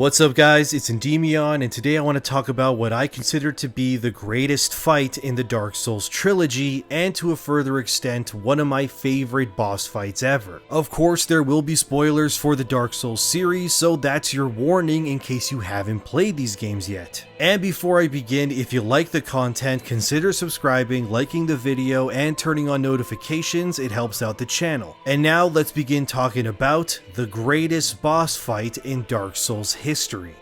What's up guys, it's Endymion, and today I want to talk about what I consider to be the greatest fight in the Dark Souls trilogy, and to a further extent, one of my favorite boss fights ever. Of course, there will be spoilers for the Dark Souls series, so that's your warning in case you haven't played these games yet. And before I begin, if you like the content, consider subscribing, liking the video, and turning on notifications. It helps out the channel. And now let's begin talking about the greatest boss fight in Dark Souls history.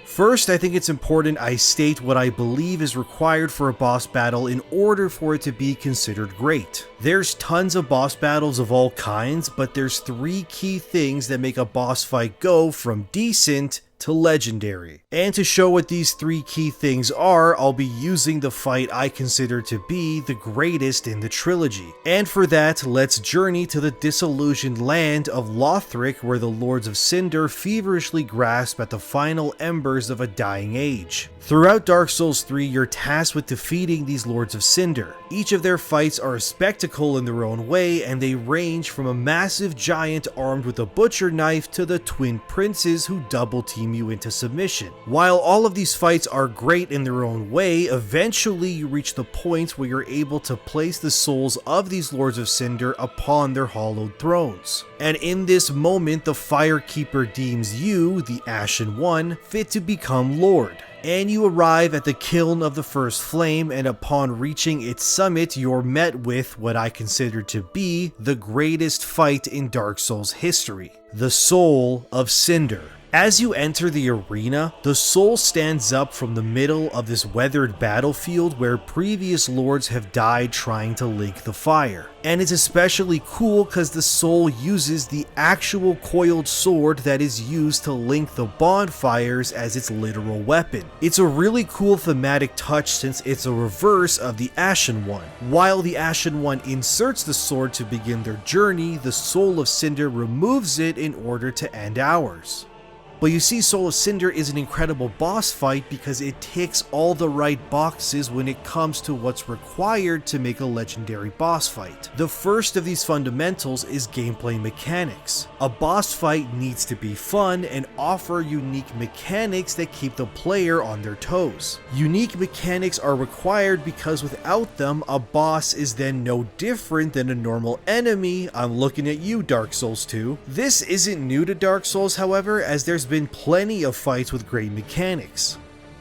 First, I think it's important I state what I believe is required for a boss battle in order for it to be considered great. There's tons of boss battles of all kinds, but there's three key things that make a boss fight go from decent to legendary. And to show what these three key things are, I'll be using the fight I consider to be the greatest in the trilogy. And for that, let's journey to the disillusioned land of Lothric, where the Lords of Cinder feverishly grasp at the final embers of a dying age. Throughout Dark Souls 3, you're tasked with defeating these Lords of Cinder. Each of their fights are a spectacle in their own way, and they range from a massive giant armed with a butcher knife to the twin princes who double team you into submission. While all of these fights are great in their own way, eventually you reach the point where you're able to place the souls of these Lords of Cinder upon their hallowed thrones. And in this moment, the Firekeeper deems you, the Ashen One, fit to become Lord. And you arrive at the Kiln of the First Flame, and upon reaching its summit, you're met with what I consider to be the greatest fight in Dark Souls history, the Soul of Cinder. As you enter the arena, the soul stands up from the middle of this weathered battlefield where previous lords have died trying to link the fire. And it's especially cool because the soul uses the actual coiled sword that is used to link the bonfires as its literal weapon. It's a really cool thematic touch since it's a reverse of the Ashen One. While the Ashen One inserts the sword to begin their journey, the Soul of Cinder removes it in order to end ours. But you see, Soul of Cinder is an incredible boss fight because it ticks all the right boxes when it comes to what's required to make a legendary boss fight. The first of these fundamentals is gameplay mechanics. A boss fight needs to be fun and offer unique mechanics that keep the player on their toes. Unique mechanics are required because without them, a boss is then no different than a normal enemy. I'm looking at you, Dark Souls 2. This isn't new to Dark Souls, however, as there's been plenty of fights with great mechanics.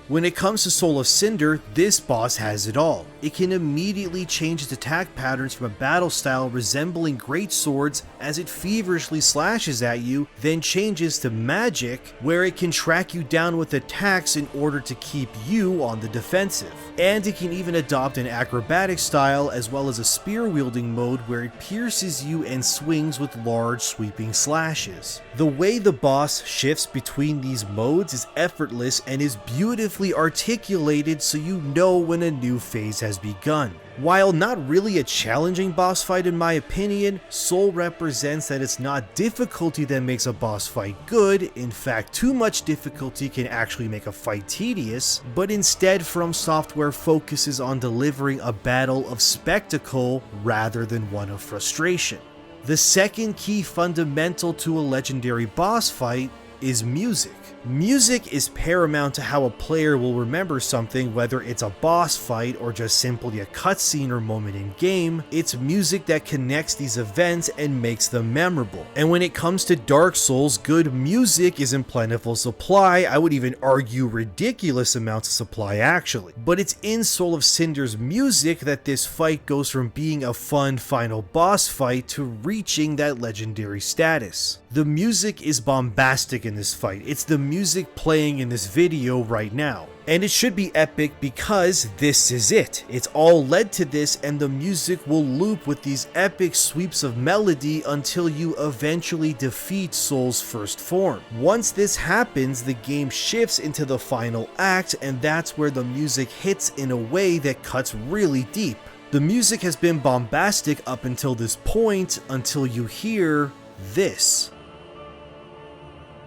When it comes to Soul of Cinder, this boss has it all. It can immediately change its attack patterns from a battle style resembling great swords as it feverishly slashes at you, then changes to magic, where it can track you down with attacks in order to keep you on the defensive. And it can even adopt an acrobatic style as well as a spear-wielding mode where it pierces you and swings with large sweeping slashes. The way the boss shifts between these modes is effortless and is beautifully articulated, so you know when a new phase has begun. While not really a challenging boss fight in my opinion, Soul represents that it's not difficulty that makes a boss fight good. In fact, too much difficulty can actually make a fight tedious, but instead From Software focuses on delivering a battle of spectacle rather than one of frustration. The second key fundamental to a legendary boss fight is music. Music is paramount to how a player will remember something, whether it's a boss fight or just simply a cutscene or moment in game. It's music that connects these events and makes them memorable. And when it comes to Dark Souls, good music is in plentiful supply. I would even argue ridiculous amounts of supply actually. But it's in Soul of Cinder's music that this fight goes from being a fun final boss fight to reaching that legendary status. The music is bombastic in this fight. It's the music playing in this video right now. And it should be epic because this is it. It's all led to this, and the music will loop with these epic sweeps of melody until you eventually defeat Soul's first form. Once this happens, the game shifts into the final act, and that's where the music hits in a way that cuts really deep. The music has been bombastic up until this point, until you hear this.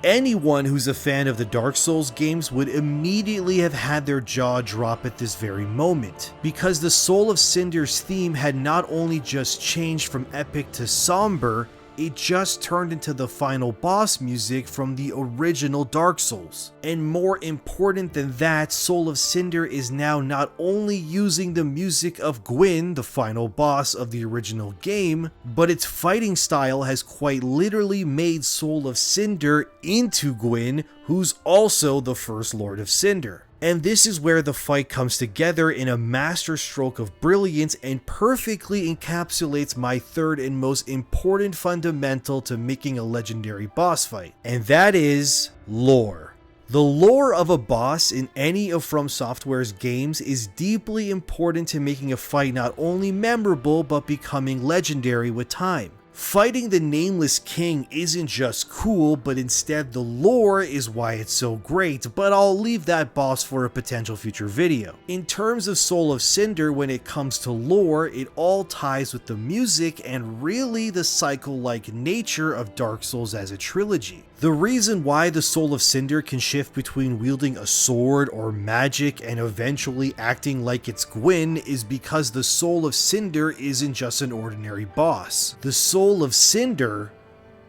Anyone who's a fan of the Dark Souls games would immediately have had their jaw drop at this very moment, because the Soul of Cinder's theme had not only just changed from epic to somber, it just turned into the final boss music from the original Dark Souls. And more important than that, Soul of Cinder is now not only using the music of Gwyn, the final boss of the original game, but its fighting style has quite literally made Soul of Cinder into Gwyn, who's also the first Lord of Cinder. And this is where the fight comes together in a masterstroke of brilliance and perfectly encapsulates my third and most important fundamental to making a legendary boss fight, and that is lore. The lore of a boss in any of From Software's games is deeply important to making a fight not only memorable but becoming legendary with time. Fighting the Nameless King isn't just cool, but instead the lore is why it's so great, but I'll leave that boss for a potential future video. In terms of Soul of Cinder, when it comes to lore, it all ties with the music and really the cycle-like nature of Dark Souls as a trilogy. The reason why the Soul of Cinder can shift between wielding a sword or magic and eventually acting like it's Gwyn is because the Soul of Cinder isn't just an ordinary boss. The Soul of Cinder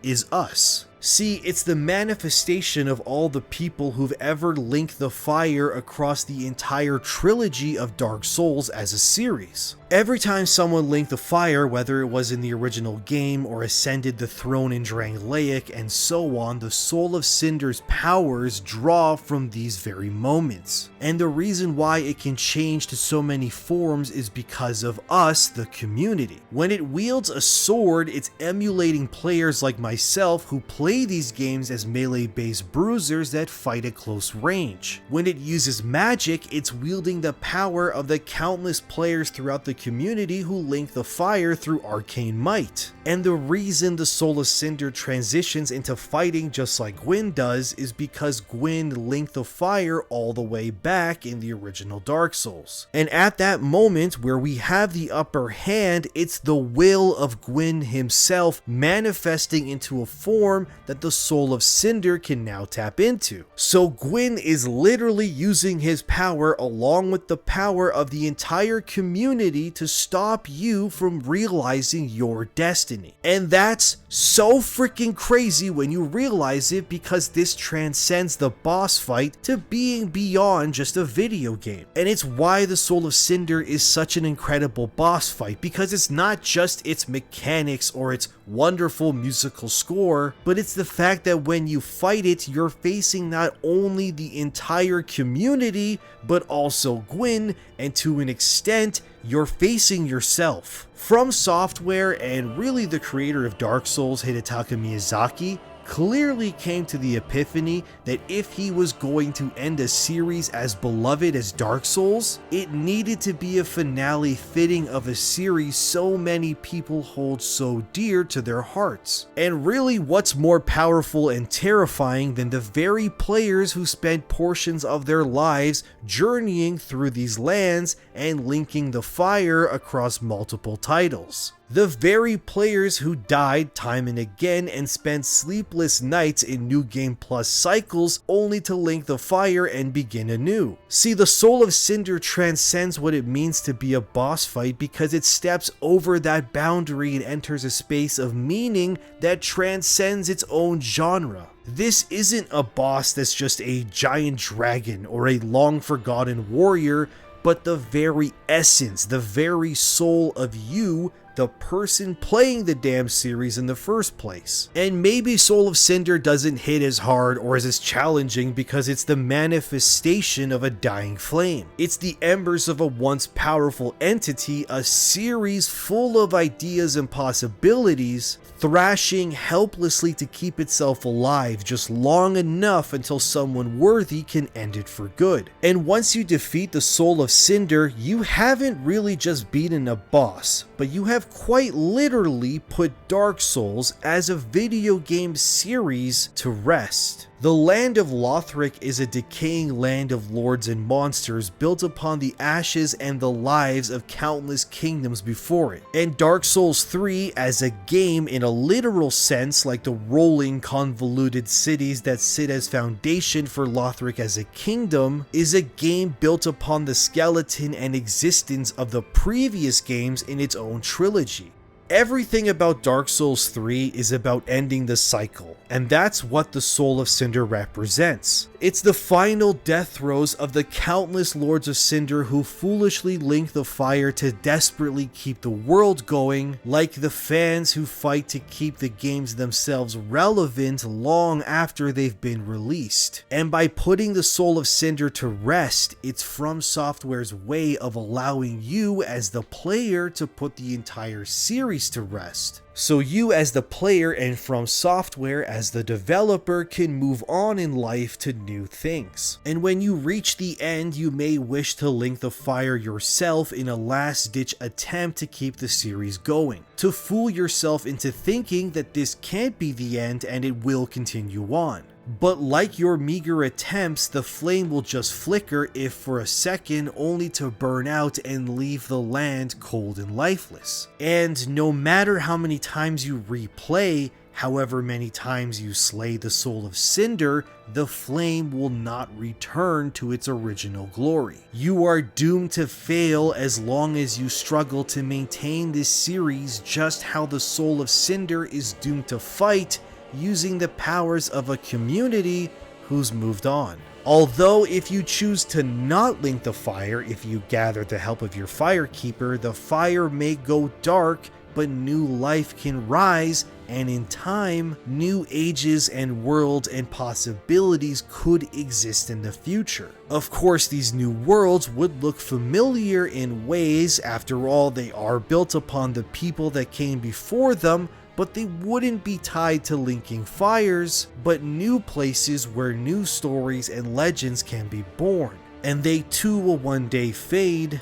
is us. See, it's the manifestation of all the people who've ever linked the fire across the entire trilogy of Dark Souls as a series. Every time someone linked the fire, whether it was in the original game or ascended the throne in Drangleic and so on, the Soul of Cinder's powers draw from these very moments. And the reason why it can change to so many forms is because of us, the community. When it wields a sword, it's emulating players like myself who play these games as melee-based bruisers that fight at close range. When it uses magic, it's wielding the power of the countless players throughout the community who link the fire through arcane might. And the reason the Soul of Cinder transitions into fighting just like Gwyn does is because Gwyn linked the fire all the way back in the original Dark Souls. And at that moment where we have the upper hand, it's the will of Gwyn himself manifesting into a form that the Soul of Cinder can now tap into. So Gwyn is literally using his power along with the power of the entire community to stop you from realizing your destiny. And that's so freaking crazy when you realize it, because this transcends the boss fight to being beyond just a video game. And it's why the Soul of Cinder is such an incredible boss fight, because it's not just its mechanics or its wonderful musical score, but it's the fact that when you fight it, you're facing not only the entire community, but also Gwyn, and to an extent, you're facing yourself. From Software, and really the creator of Dark Souls, Hidetaka Miyazaki, clearly came to the epiphany that if he was going to end a series as beloved as Dark Souls, it needed to be a finale fitting of a series so many people hold so dear to their hearts. And really, what's more powerful and terrifying than the very players who spent portions of their lives journeying through these lands and linking the fire across multiple titles? The very players who died time and again and spent sleepless nights in New Game Plus cycles only to link the fire and begin anew. See, the Soul of Cinder transcends what it means to be a boss fight because it steps over that boundary and enters a space of meaning that transcends its own genre. This isn't a boss that's just a giant dragon or a long-forgotten warrior, but the very essence, the very soul of you, the person playing the damn series in the first place. And maybe Soul of Cinder doesn't hit as hard or is as challenging because it's the manifestation of a dying flame. It's the embers of a once powerful entity, a series full of ideas and possibilities, thrashing helplessly to keep itself alive just long enough until someone worthy can end it for good. And once you defeat the Soul of Cinder, you haven't really just beaten a boss, but you have quite literally put Dark Souls as a video game series to rest. The land of Lothric is a decaying land of lords and monsters built upon the ashes and the lives of countless kingdoms before it. And Dark Souls 3 as a game in a literal sense, like the rolling convoluted cities that sit as foundation for Lothric as a kingdom, is a game built upon the skeleton and existence of the previous games in its own trilogy. Everything about Dark Souls 3 is about ending the cycle, and that's what the Soul of Cinder represents. It's the final death throes of the countless Lords of Cinder who foolishly link the fire to desperately keep the world going, like the fans who fight to keep the games themselves relevant long after they've been released. And by putting the Soul of Cinder to rest, it's From Software's way of allowing you as the player to put the entire series to rest. So you as the player and From Software as the developer can move on in life to new things. And when you reach the end, you may wish to link the fire yourself in a last-ditch attempt to keep the series going, to fool yourself into thinking that this can't be the end and it will continue on. But like your meager attempts, the flame will just flicker if for a second, only to burn out and leave the land cold and lifeless. And no matter how many times you replay, however many times you slay the Soul of Cinder, the flame will not return to its original glory. You are doomed to fail as long as you struggle to maintain this series, just how the Soul of Cinder is doomed to fight, using the powers of a community who's moved on. Although if you choose to not link the fire, if you gather the help of your firekeeper, the fire may go dark, but new life can rise, and in time, new ages and worlds and possibilities could exist in the future. Of course, these new worlds would look familiar in ways, after all they are built upon the people that came before them, but they wouldn't be tied to linking fires, but new places where new stories and legends can be born. And they too will one day fade,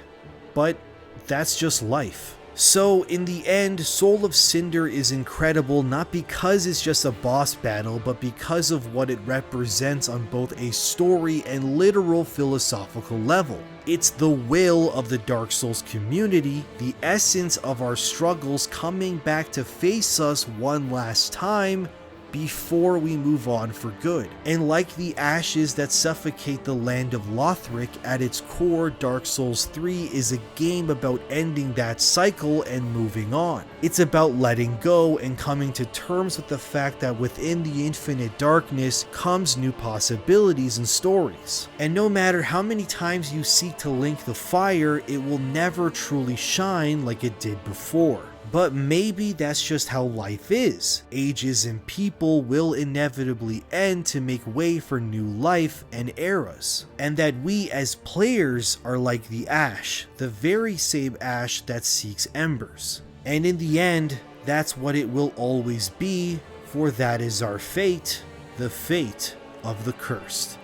but that's just life. So in the end, Soul of Cinder is incredible not because it's just a boss battle, but because of what it represents on both a story and literal philosophical level. It's the will of the Dark Souls community, the essence of our struggles coming back to face us one last time before we move on for good. And like the ashes that suffocate the land of Lothric, at its core, Dark Souls 3 is a game about ending that cycle and moving on. It's about letting go and coming to terms with the fact that within the infinite darkness comes new possibilities and stories. And no matter how many times you seek to link the fire, it will never truly shine like it did before. But maybe that's just how life is. Ages and people will inevitably end to make way for new life and eras. And that we as players are like the ash, the very same ash that seeks embers. And in the end, that's what it will always be, for that is our fate, the fate of the cursed.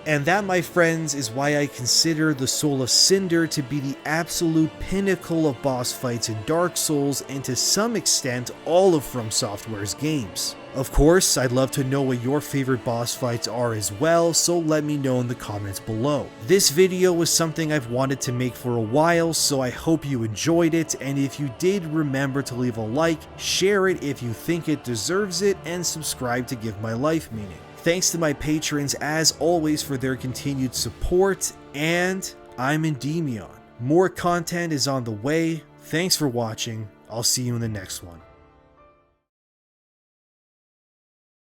And that, my friends, is why I consider the Soul of Cinder to be the absolute pinnacle of boss fights in Dark Souls, and to some extent all of From Software's games. Of course, I'd love to know what your favorite boss fights are as well, so let me know in the comments below. This video was something I've wanted to make for a while, so I hope you enjoyed it, and if you did, remember to leave a like, share it if you think it deserves it, and subscribe to give my life meaning. Thanks to my patrons as always for their continued support, and I'm Endymion. More content is on the way. Thanks for watching. I'll see you in the next one.